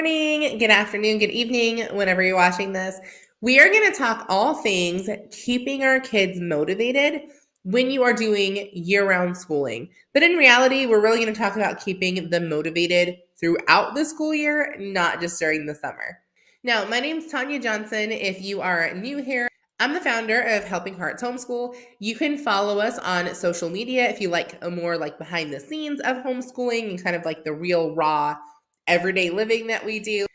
morning, good afternoon, good evening, whenever you're watching this. We are going to talk all things keeping our kids motivated when you are doing year-round schooling. But in reality, we're really going to talk about keeping them motivated throughout the school year, not just during the summer. Now, my name is Tanya Johnson. If you are new here, I'm the founder of Helping Hearts Homeschool. You can follow us on social media if you like a more like behind the scenes of homeschooling and kind of like the real raw everyday living that we do.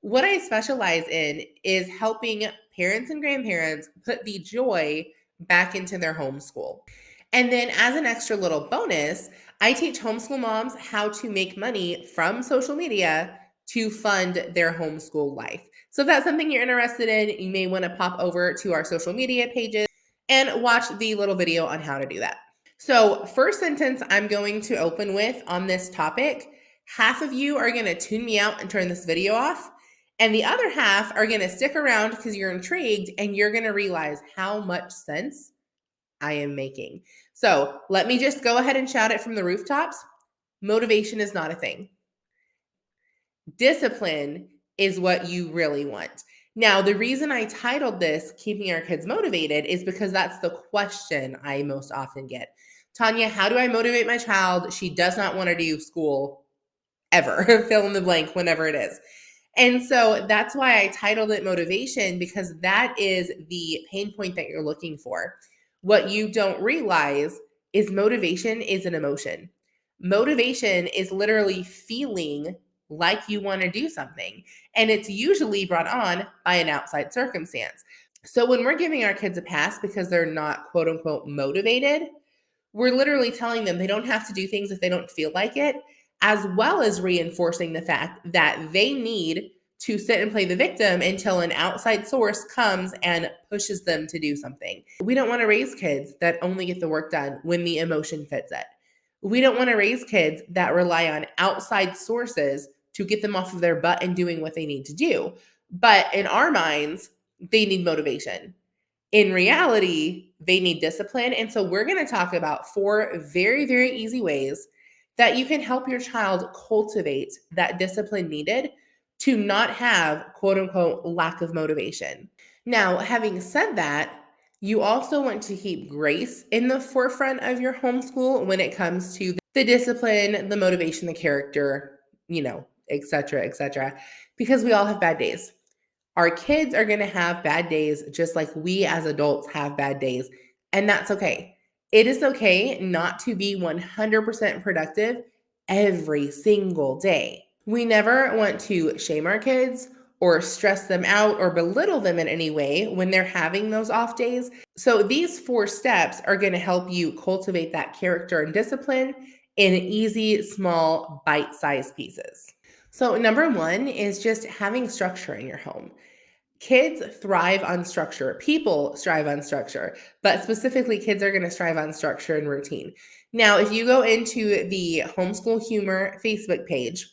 What I specialize in is helping parents and grandparents put the joy back into their homeschool. And then, as an extra little bonus, I teach homeschool moms how to make money from social media to fund their homeschool life. So, if that's something you're interested in, you may want to pop over to our social media pages and watch the little video on how to do that. So, first sentence I'm going to open with on this topic, half of you are going to tune me out and turn this video off. And the other half are going to stick around because you're intrigued and you're going to realize how much sense I am making. So let me just go ahead and shout it from the rooftops. Motivation is not a thing. Discipline is what you really want. Now, the reason I titled this Keeping Our Kids Motivated is because that's the question I most often get. Tanya, how do I motivate my child? She does not want to do school ever, fill in the blank, whenever it is. And so that's why I titled it Motivation, because that is the pain point that you're looking for. What you don't realize is motivation is an emotion. Motivation is literally feeling like you want to do something. And it's usually brought on by an outside circumstance. So when we're giving our kids a pass because they're not quote unquote motivated, we're literally telling them they don't have to do things if they don't feel like it, as well as reinforcing the fact that they need to sit and play the victim until an outside source comes and pushes them to do something. We don't want to raise kids that only get the work done when the emotion fits it. We don't want to raise kids that rely on outside sources to get them off of their butt and doing what they need to do. But in our minds, they need motivation. In reality, they need discipline. And so we're going to talk about 4 very, very easy ways that you can help your child cultivate that discipline needed to not have quote unquote lack of motivation. Now, having said that, you also want to keep grace in the forefront of your homeschool when it comes to the discipline, the motivation, the character, et cetera, because we all have bad days. Our kids are going to have bad days just like we as adults have bad days, and that's okay. It is okay not to be 100% productive every single day. We never want to shame our kids or stress them out or belittle them in any way when they're having those off days. So these 4 steps are going to help you cultivate that character and discipline in easy, small, bite-sized pieces. So number 1 is just having structure in your home. Kids thrive on structure. People strive on structure, but specifically kids are going to strive on structure and routine. Now, if you go into the Homeschool Humor Facebook page,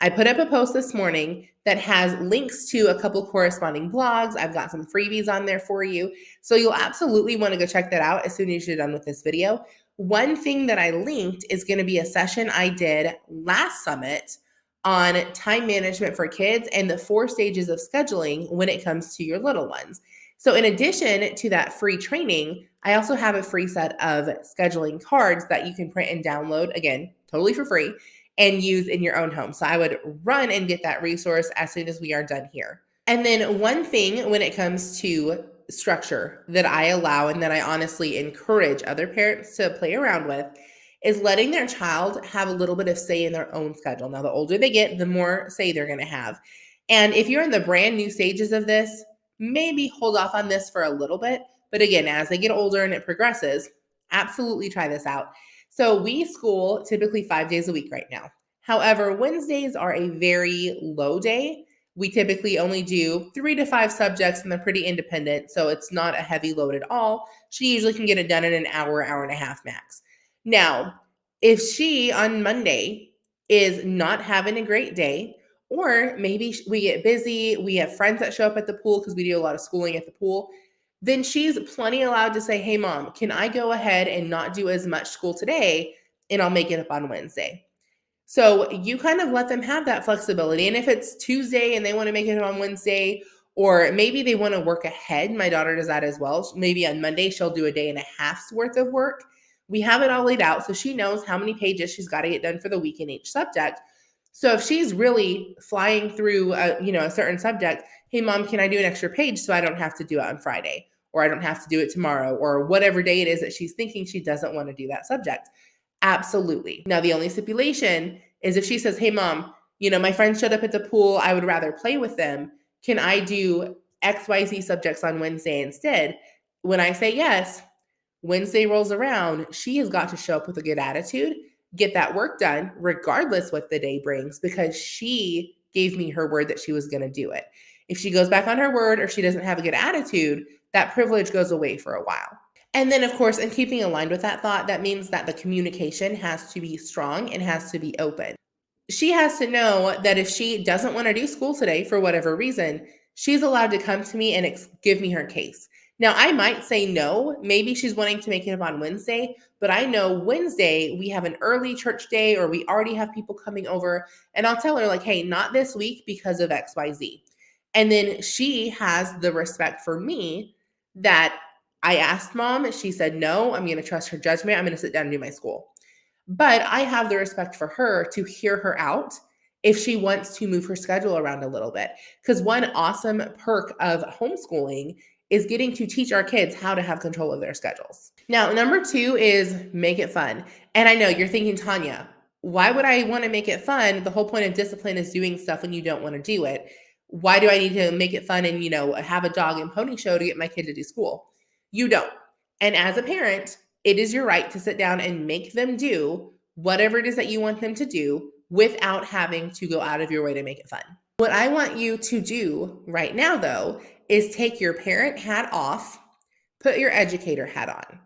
I put up a post this morning that has links to a couple corresponding blogs. I've got some freebies on there for you. So you'll absolutely want to go check that out as soon as you're done with this video. One thing that I linked is going to be a session I did last summit on time management for kids and the 4 stages of scheduling when it comes to your little ones. So in addition to that free training, I also have a free set of scheduling cards that you can print and download, again, totally for free, and use in your own home. So I would run and get that resource as soon as we are done here. And then one thing when it comes to structure that I allow and that I honestly encourage other parents to play around with is letting their child have a little bit of say in their own schedule. Now, the older they get, the more say they're going to have. And if you're in the brand new stages of this, maybe hold off on this for a little bit. But again, as they get older and it progresses, absolutely try this out. So we school typically 5 days a week right now. However, Wednesdays are a very low day. We typically only do 3 to 5 subjects and they're pretty independent. So it's not a heavy load at all. She usually can get it done in an hour, hour and a half max. Now, if she on Monday is not having a great day, or maybe we get busy, we have friends that show up at the pool because we do a lot of schooling at the pool, then she's plenty allowed to say, hey, mom, can I go ahead and not do as much school today and I'll make it up on Wednesday? So you kind of let them have that flexibility. And if it's Tuesday and they want to make it on Wednesday, or maybe they want to work ahead, my daughter does that as well. Maybe on Monday, she'll do a day and a half's worth of work. We have it all laid out so she knows how many pages she's got to get done for the week in each subject. So if she's really flying through a certain subject, hey mom, can I do an extra page so I don't have to do it on Friday, or I don't have to do it tomorrow, or whatever day it is that she's thinking she doesn't want to do that subject. Absolutely. Now, the only stipulation is if she says, hey, mom, my friend showed up at the pool. I would rather play with them. Can I do XYZ subjects on Wednesday instead? When I say yes, Wednesday rolls around. She has got to show up with a good attitude, get that work done, regardless what the day brings, because she gave me her word that she was going to do it. If she goes back on her word or she doesn't have a good attitude, that privilege goes away for a while. And then, of course, in keeping aligned with that thought, that means that the communication has to be strong and has to be open. She has to know that if she doesn't want to do school today for whatever reason, she's allowed to come to me and give me her case. Now, I might say no. Maybe she's wanting to make it up on Wednesday, but I know Wednesday we have an early church day or we already have people coming over. And I'll tell her, like, hey, not this week because of XYZ. And then she has the respect for me that I asked mom, she said no, I'm going to trust her judgment. I'm going to sit down and do my school. But I have the respect for her to hear her out if she wants to move her schedule around a little bit. Because one awesome perk of homeschooling is getting to teach our kids how to have control of their schedules. Now, number 2 is make it fun. And I know you're thinking, Tanya, why would I want to make it fun? The whole point of discipline is doing stuff when you don't want to do it. Why do I need to make it fun and, have a dog and pony show to get my kid to do school? You don't. And as a parent, it is your right to sit down and make them do whatever it is that you want them to do without having to go out of your way to make it fun. What I want you to do right now, though, is take your parent hat off, put your educator hat on.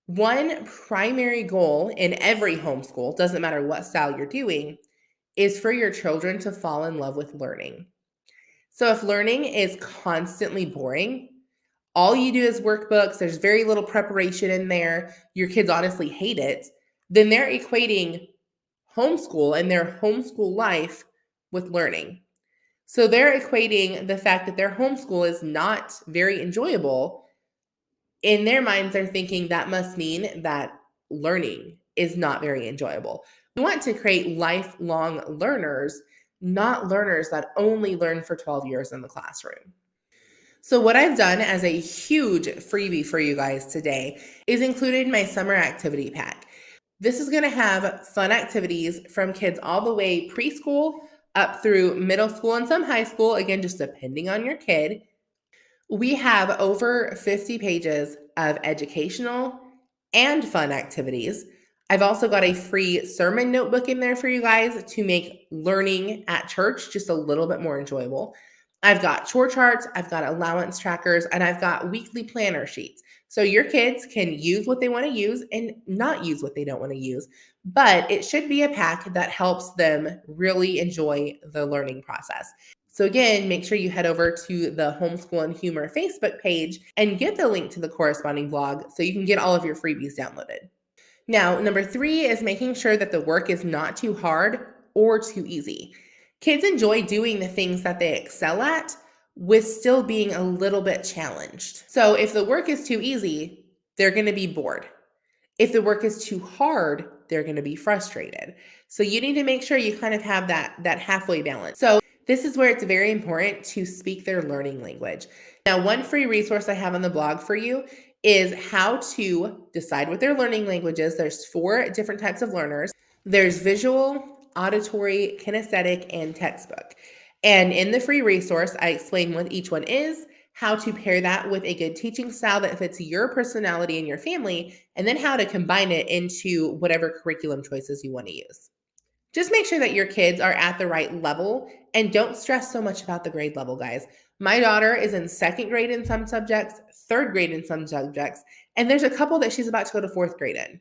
One primary goal in every homeschool, doesn't matter what style you're doing, is for your children to fall in love with learning. So if learning is constantly boring, all you do is workbooks, there's very little preparation in there, your kids honestly hate it, then they're equating homeschool and their homeschool life with learning. So they're equating the fact that their homeschool is not very enjoyable. In their minds, they're thinking that must mean that learning is not very enjoyable. We want to create lifelong learners, not learners that only learn for 12 years in the classroom. So what I've done as a huge freebie for you guys today is included my summer activity pack. This is going to have fun activities from kids all the way preschool up through middle school and some high school, again, just depending on your kid. We have over 50 pages of educational and fun activities. I've also got a free sermon notebook in there for you guys to make learning at church just a little bit more enjoyable. I've got chore charts, I've got allowance trackers, and I've got weekly planner sheets. So your kids can use what they want to use and not use what they don't want to use. But it should be a pack that helps them really enjoy the learning process. So again, make sure you head over to the Homeschool and Humor Facebook page and get the link to the corresponding blog so you can get all of your freebies downloaded. Now, number 3 is making sure that the work is not too hard or too easy. Kids enjoy doing the things that they excel at with still being a little bit challenged. So if the work is too easy, they're going to be bored. If the work is too hard, they're going to be frustrated. So you need to make sure you kind of have that halfway balance. So this is where it's very important to speak their learning language. Now, one free resource I have on the blog for you is how to decide what their learning language is. There's 4 different types of learners. There's visual, auditory, kinesthetic, and textbook. And in the free resource, I explain what each one is, how to pair that with a good teaching style that fits your personality and your family, and then how to combine it into whatever curriculum choices you want to use. Just make sure that your kids are at the right level and don't stress so much about the grade level, guys. My daughter is in 2nd grade in some subjects, 3rd grade in some subjects, and there's a couple that she's about to go to 4th grade in.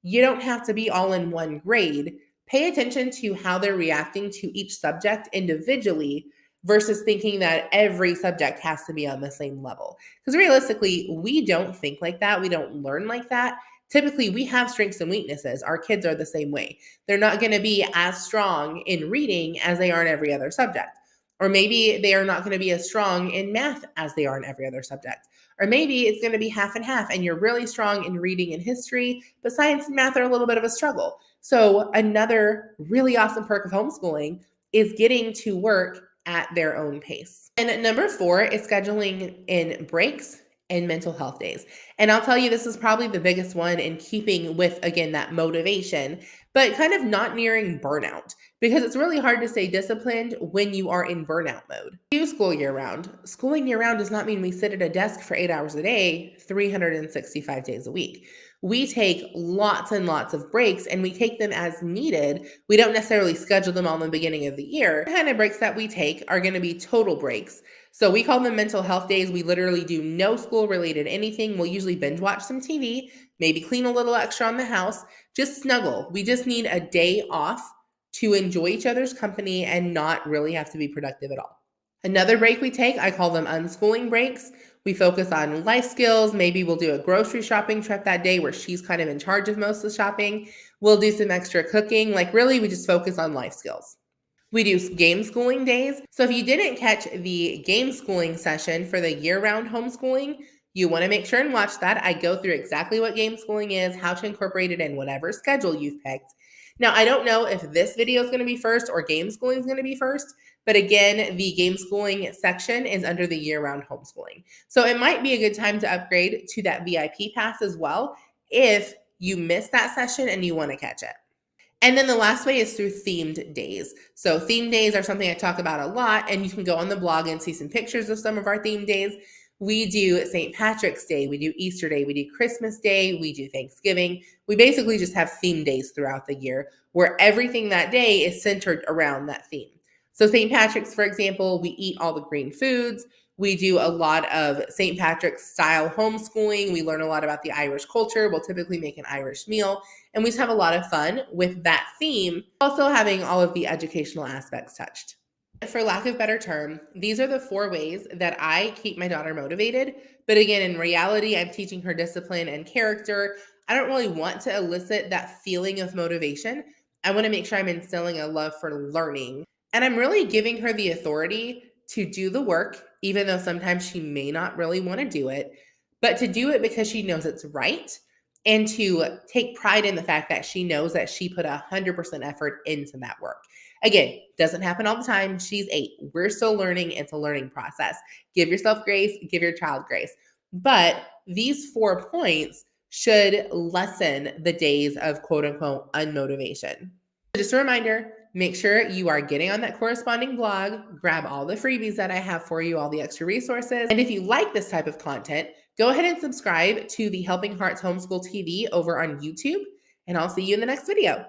You don't have to be all in one grade. Pay attention to how they're reacting to each subject individually versus thinking that every subject has to be on the same level. Because realistically, we don't think like that. We don't learn like that. typically we have strengths and weaknesses. Our kids are the same way. They're not going to be as strong in reading as they are in every other subject. Or maybe they are not going to be as strong in math as they are in every other subject. Or maybe it's going to be half and half, and you're really strong in reading and history, but science and math are a little bit of a struggle. So, another really awesome perk of homeschooling is getting to work at their own pace. And number 4 is scheduling in breaks and mental health days. And I'll tell you, this is probably the biggest one in keeping with, again, that motivation, but kind of not nearing burnout, because it's really hard to stay disciplined when you are in burnout mode. Do school year round. Schooling year round does not mean we sit at a desk for 8 hours a day, 365 days a week. We take lots and lots of breaks, and we take them as needed. We don't necessarily schedule them all in the beginning of the year. The kind of breaks that we take are going to be total breaks. So we call them mental health days. We literally do no school related anything. We'll usually binge watch some TV, maybe clean a little extra on the house, just snuggle. We just need a day off to enjoy each other's company and not really have to be productive at all. Another break we take, I call them unschooling breaks. We focus on life skills. Maybe we'll do a grocery shopping trip that day where she's kind of in charge of most of the shopping. We'll do some extra cooking. Like, really, we just focus on life skills. We do game schooling days. So if you didn't catch the game schooling session for the year-round homeschooling, you want to make sure and watch that. I go through exactly what game schooling is, how to incorporate it in whatever schedule you've picked. Now, I don't know if this video is going to be first or game schooling is going to be first, but again, the game schooling section is under the year-round homeschooling. So it might be a good time to upgrade to that VIP pass as well if you missed that session and you want to catch it. And then the last way is through themed days. So themed days are something I talk about a lot, and you can go on the blog and see some pictures of some of our themed days. We do St. Patrick's Day, we do Easter Day, we do Christmas Day, we do Thanksgiving. We basically just have theme days throughout the year where everything that day is centered around that theme. So St. Patrick's, for example, we eat all the green foods. We do a lot of St. Patrick's style homeschooling. We learn a lot about the Irish culture. We'll typically make an Irish meal, and we just have a lot of fun with that theme, also having all of the educational aspects touched. For lack of a better term, these are the 4 ways that I keep my daughter motivated. But again, in reality, I'm teaching her discipline and character. I don't really want to elicit that feeling of motivation. I want to make sure I'm instilling a love for learning. And I'm really giving her the authority to do the work, even though sometimes she may not really want to do it, but to do it because she knows it's right, and to take pride in the fact that she knows that she put 100% effort into that work. Again, doesn't happen all the time. She's 8. We're still learning. It's a learning process. Give yourself grace, give your child grace. But these 4 points should lessen the days of quote unquote unmotivation. Just a reminder, make sure you are getting on that corresponding blog, grab all the freebies that I have for you, all the extra resources. And if you like this type of content, go ahead and subscribe to the Helping Hearts Homeschool TV over on YouTube, and I'll see you in the next video.